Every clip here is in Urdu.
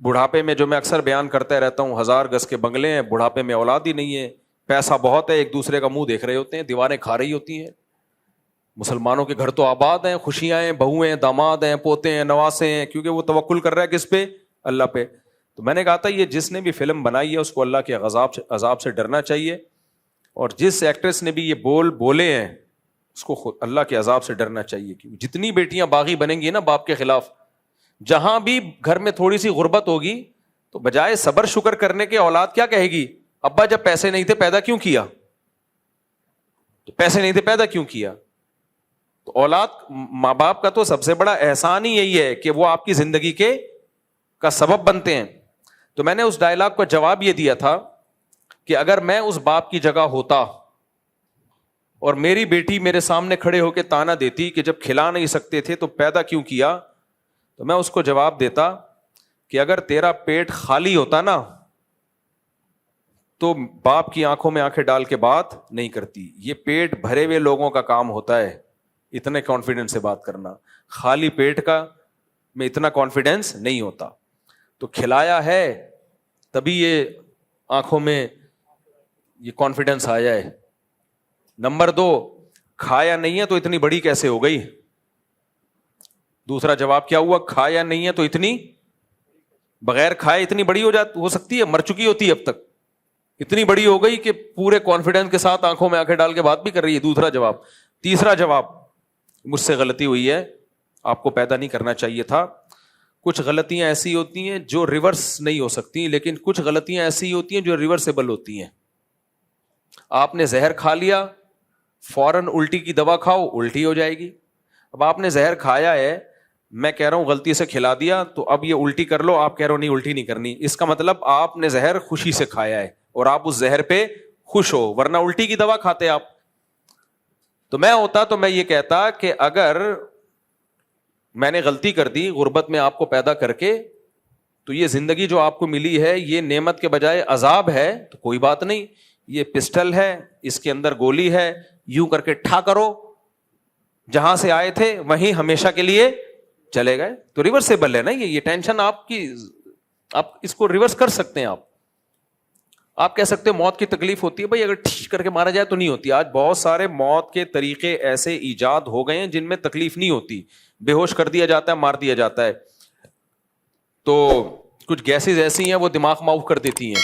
بڑھاپے میں جو میں اکثر بیان کرتا رہتا ہوں, 1000 گز کے بنگلے ہیں, بڑھاپے میں اولاد ہی نہیں ہے, پیسہ بہت ہے, ایک دوسرے کا منہ دیکھ رہے ہوتے ہیں, دیواریں کھا رہی ہوتی ہیں. مسلمانوں کے گھر تو آباد ہیں, خوشیاں ہیں, بہویں ہیں, داماد ہیں, پوتے ہیں, نواسے ہیں, کیونکہ وہ توکل کر رہا ہے کس پہ؟ اللہ پہ. تو میں نے کہا تھا یہ جس نے بھی فلم بنائی ہے اس کو اللہ کے عذاب سے ڈرنا چاہیے, اور جس ایکٹریس نے بھی یہ بولے ہیں اس کو اللہ کے عذاب سے ڈرنا چاہیے. کہ جتنی بیٹیاں باغی بنیں گی نا باپ کے خلاف, جہاں بھی گھر میں تھوڑی سی غربت ہوگی تو بجائے صبر شکر کرنے کے اولاد کیا کہے گی؟ ابا جب پیسے نہیں تھے پیدا کیوں کیا؟ تو پیسے نہیں تھے پیدا کیوں کیا؟ تو اولاد, ماں باپ کا تو سب سے بڑا احسان ہی یہی ہے کہ وہ آپ کی زندگی کا سبب بنتے ہیں. تو میں نے اس ڈائلاگ کا جواب یہ دیا تھا کہ اگر میں اس باپ کی جگہ ہوتا اور میری بیٹی میرے سامنے کھڑے ہو کے تانا دیتی کہ جب کھلا نہیں سکتے تھے تو پیدا کیوں کیا, تو میں اس کو جواب دیتا کہ اگر تیرا پیٹ خالی ہوتا نا تو باپ کی آنکھوں میں آنکھیں ڈال کے بات نہیں کرتی. یہ پیٹ بھرے ہوئے لوگوں کا کام ہوتا ہے اتنے کانفیڈنس سے بات کرنا, خالی پیٹ کا میں اتنا کانفیڈنس نہیں ہوتا. تو کھلایا ہے تبھی یہ آنکھوں میں یہ کانفیڈنس آیا ہے. نمبر 2, کھایا نہیں ہے تو اتنی بڑی کیسے ہو گئی؟ دوسرا جواب کیا ہوا؟ کھایا نہیں ہے تو اتنی, بغیر کھائے اتنی بڑی ہو سکتی ہے؟ مر چکی ہوتی ہے اب تک, اتنی بڑی ہو گئی کہ پورے کانفیڈنس کے ساتھ آنکھوں میں آنکھیں ڈال کے بات بھی کر رہی ہے. دوسرا جواب. تیسرا جواب, مجھ سے غلطی ہوئی ہے, آپ کو پیدا نہیں کرنا چاہیے تھا. کچھ غلطیاں ایسی ہوتی ہیں جو ریورس نہیں ہو سکتی, لیکن کچھ غلطیاں ایسی ہوتی ہیں جو ریورسیبل ہوتی ہیں. آپ نے زہر کھا لیا, فوراً الٹی کی دوا کھاؤ, الٹی ہو جائے گی. اب آپ نے زہر کھایا ہے, میں کہہ رہا ہوں غلطی سے کھلا دیا تو اب یہ الٹی کر لو, آپ کہہ رہے ہو نہیں الٹی نہیں کرنی. اس کا مطلب آپ نے زہر خوشی سے کھایا ہے اور آپ اس زہر پہ خوش ہو, ورنہ الٹی کی دوا کھاتے آپ. تو میں ہوتا تو میں یہ کہتا کہ اگر میں نے غلطی کر دی غربت میں آپ کو پیدا کر کے, تو یہ زندگی جو آپ کو ملی ہے یہ نعمت کے بجائے عذاب ہے, تو کوئی بات نہیں, یہ پسٹل ہے, اس کے اندر گولی ہے, یوں کر کے ٹھا کرو, جہاں سے آئے تھے وہیں ہمیشہ کے لیے چلے گئے. تو ریورسیبل ہے نا یہ ٹینشن آپ کی, آپ اس کو ریورس کر سکتے ہیں. آپ کہہ سکتے ہیں موت کی تکلیف ہوتی ہے, بھائی اگر ٹھیک کر کے مارا جائے تو نہیں ہوتی. آج بہت سارے موت کے طریقے ایسے ایجاد ہو گئے ہیں جن میں تکلیف نہیں ہوتی, بے ہوش کر دیا جاتا ہے, مار دیا جاتا ہے. تو کچھ گیسز ایسی ہیں وہ دماغ معاف کر دیتی ہیں.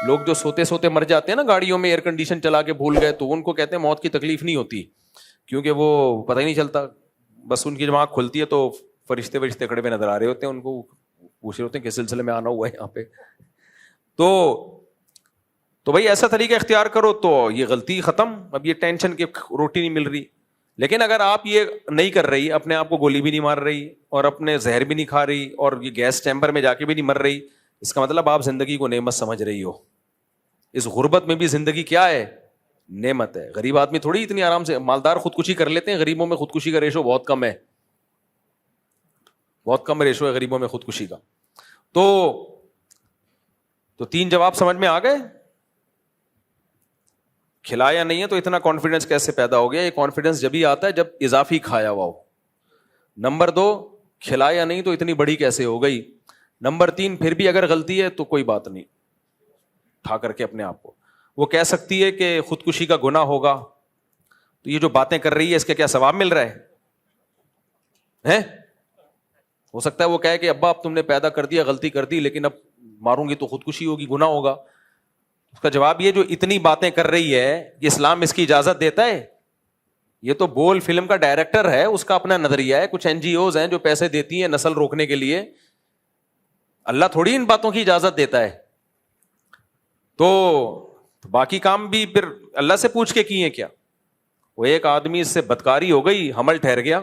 لوگ جو سوتے سوتے مر جاتے ہیں نا گاڑیوں میں, ایئر کنڈیشن چلا کے بھول گئے, تو ان کو کہتے ہیں موت کی تکلیف نہیں ہوتی, کیونکہ وہ پتہ ہی نہیں چلتا, بس ان کی جب آنکھ کھلتی ہے تو فرشتے کھڑے پہ نظر آ رہے ہوتے ہیں, ان کو پوچھ رہے ہوتے ہیں کس سلسلے میں آنا ہوا ہے یہاں پہ. تو بھائی ایسا طریقہ اختیار کرو تو یہ غلطی ختم, اب یہ ٹینشن کی روٹی نہیں مل رہی. لیکن اگر آپ یہ نہیں کر رہی, اپنے آپ کو گولی بھی نہیں مار رہی اور اپنے زہر بھی نہیں کھا رہی اور یہ گیس چیمبر میں جا کے بھی نہیں مر رہی, اس کا مطلب آپ زندگی کو نعمت سمجھ رہی ہو. اس غربت میں بھی زندگی کیا ہے؟ نعمت ہے. غریب آدمی تھوڑی اتنی آرام سے, مالدار خودکشی کر لیتے ہیں, غریبوں میں خودکشی کا ریشو بہت کم ہے, بہت کم ریشو ہے غریبوں میں خودکشی کا. تو 3 جواب سمجھ میں آ گئے. کھلایا نہیں ہے تو اتنا کانفیڈنس کیسے پیدا ہو گیا؟ یہ کانفیڈنس جب ہی آتا ہے جب اضافی کھایا ہوا ہو. نمبر 2, کھلایا نہیں تو اتنی بڑی کیسے ہو گئی. نمبر 3, پھر بھی اگر غلطی ہے تو کوئی بات نہیں, اٹھا کر کے اپنے آپ کو. وہ کہہ سکتی ہے کہ خودکشی کا گناہ ہوگا, تو یہ جو باتیں کر رہی ہے اس کا کیا ثواب مل رہا ہے؟ ہو سکتا ہے وہ کہے کہ ابا اب تم نے پیدا کر دیا, غلطی کر دی, لیکن اب ماروں گی تو خودکشی ہوگی, گناہ ہوگا. اس کا جواب یہ جو اتنی باتیں کر رہی ہے اسلام اس کی اجازت دیتا ہے؟ یہ تو بول فلم کا ڈائریکٹر ہے, اس کا اپنا نظریہ ہے. کچھ NGOs ہیں جو پیسے دیتی ہیں نسل روکنے کے لیے, اللہ تھوڑی ان باتوں کی اجازت دیتا ہے. تو باقی کام بھی پھر اللہ سے پوچھ کے کیے کیا. وہ ایک آدمی اس سے بدکاری ہو گئی, حمل ٹھہر گیا.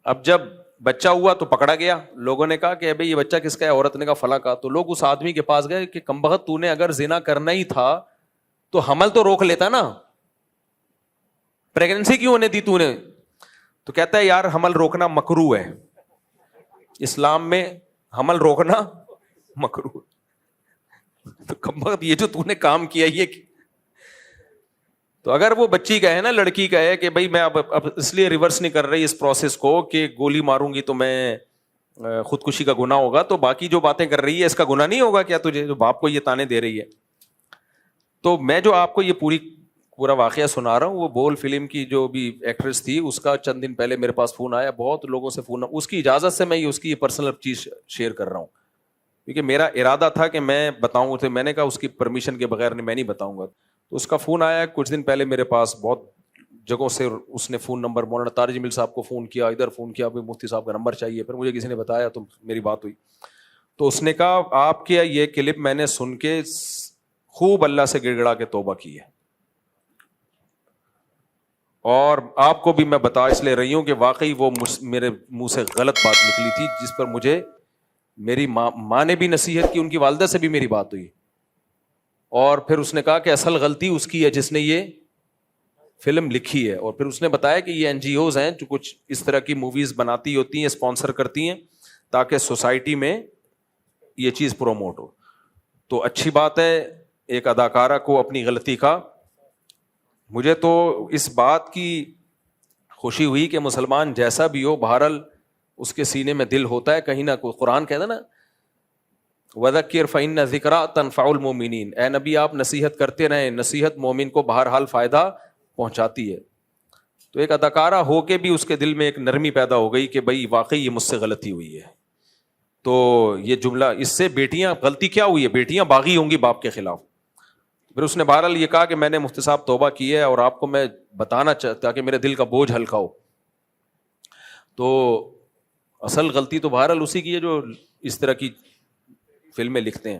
اب جب بچہ ہوا تو پکڑا گیا, لوگوں نے کہا کہ بھائی یہ بچہ کس کا ہے, عورت نے کہا فلاں کا. تو لوگ اس آدمی کے پاس گئے کہ کمبخت تو نے اگر زنا کرنا ہی تھا تو حمل تو روک لیتا نا, پریگننسی کیوں ہونے دی تو نے؟ تو کہتا ہے یار حمل روکنا مکروہ ہے, اسلام میں حمل روکنا مکروہ. تو کمبخت یہ جو تو نے کام کیا یہ, تو اگر وہ بچی کا ہے نا, لڑکی کا ہے کہ بھائی میں اب اس لیے ریورس نہیں کر رہی اس پروسیس کو کہ گولی ماروں گی تو میں خودکشی کا گناہ ہوگا تو باقی جو باتیں کر رہی ہے اس کا گناہ نہیں ہوگا کیا تجھے, جو باپ کو یہ تانے دے رہی ہے. تو میں جو آپ کو یہ پورا واقعہ سنا رہا ہوں, وہ بول فلم کی جو بھی ایکٹریس تھی اس کا چند دن پہلے میرے پاس فون آیا, بہت لوگوں سے فون, اس کی اجازت سے میں اس کی پرسنل چیز شیئر کر رہا ہوں, کیونکہ میرا ارادہ تھا کہ میں بتاؤں, تو میں نے کہا اس کی پرمیشن کے بغیر میں نہیں بتاؤں گا. تو اس کا فون آیا کچھ دن پہلے میرے پاس, بہت جگہوں سے اس نے فون نمبر, مولانا طارق جمیل صاحب کو فون کیا, ادھر فون کیا, مفتی صاحب کا نمبر چاہیے, پھر مجھے کسی نے بتایا تو میری بات ہوئی. تو اس نے کہا آپ کے یہ کلپ میں نے سن کے خوب اللہ سے گڑ گڑا کے توبہ کی ہے, اور آپ کو بھی میں بتا اس لیے رہی ہوں کہ واقعی وہ میرے منہ سے غلط بات نکلی تھی, جس پر مجھے میری ماں نے بھی نصیحت کی, ان کی والدہ سے بھی میری بات ہوئی. اور پھر اس نے کہا کہ اصل غلطی اس کی ہے جس نے یہ فلم لکھی ہے. اور پھر اس نے بتایا کہ یہ NGOs ہیں جو کچھ اس طرح کی موویز بناتی ہوتی ہیں, اسپانسر کرتی ہیں تاکہ سوسائٹی میں یہ چیز پروموٹ ہو. تو اچھی بات ہے ایک اداکارہ کو اپنی غلطی کا. مجھے تو اس بات کی خوشی ہوئی کہ مسلمان جیسا بھی ہو, بہرحال اس کے سینے میں دل ہوتا ہے کہیں نہ کوئی. قرآن کہتا ہے نا وَذَكِّرْ فَإِنَّ الذِّكْرَىٰ تَنفَعُ الْمُؤْمِنِينَ, اے نبی آپ نصیحت کرتے رہیں, نصیحت مومن کو بہرحال فائدہ پہنچاتی ہے. تو ایک اداکارہ ہو کے بھی اس کے دل میں ایک نرمی پیدا ہو گئی کہ بھائی واقعی یہ مجھ سے غلطی ہوئی ہے. تو یہ جملہ, اس سے بیٹیاں, غلطی کیا ہوئی ہے, بیٹیاں باغی ہوں گی باپ کے خلاف. پھر اس نے بہرحال یہ کہا کہ میں نے مفتی صاحب توبہ کی ہے اور آپ کو میں بتانا چاہتا کہ میرے دل کا بوجھ ہلکا ہو. تو اصل غلطی تو بہرحال اسی کی ہے جو اس طرح کی فلمیں لکھتے ہیں.